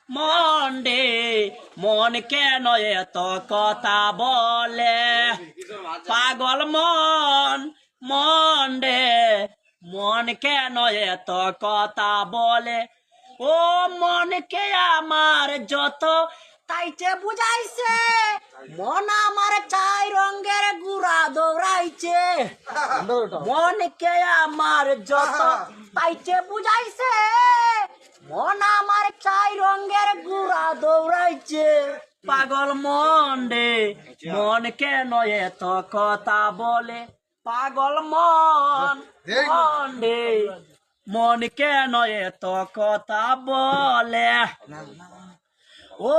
মন রে মন কেন এত কথা বলে পাগল মন মন রে মন কেন এত কথা বলে ও মনকে আমার যত তাইতে বুঝাইছে মন আমার চাই রঙের গুড়া দৌড়াইছে মনকে আমার যত তাইতে বুঝাইছে মন আমার চাই রঙের গুড়া দৌড়াইছে পাগল মন রে মন কেন এত কথা বলে পাগল মন মন রে মন কেন এত কথা বলে ও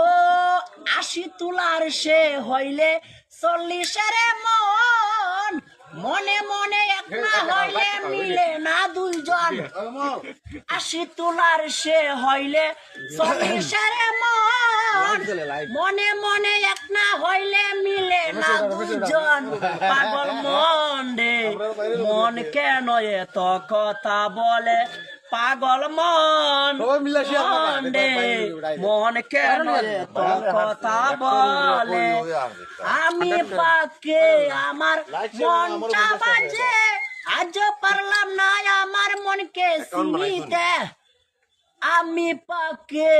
৮০ তোলার সে হইলে ৪০-এর মন মনে মনে এক না হইলে মিলে না দুইজন ৮০ তোলার সে হইলে ৪০-এর মন মনে মনে এক না হইলে মিলে না দুইজন পাগল মন রে মন কেন এত কথা বলে পাগল মন মন রে মন কেন এত কথা বলে আমি পাকে আমার মনটা বাজে আজ পারলাম না আমার মনকে চিনিতে আমি পাকে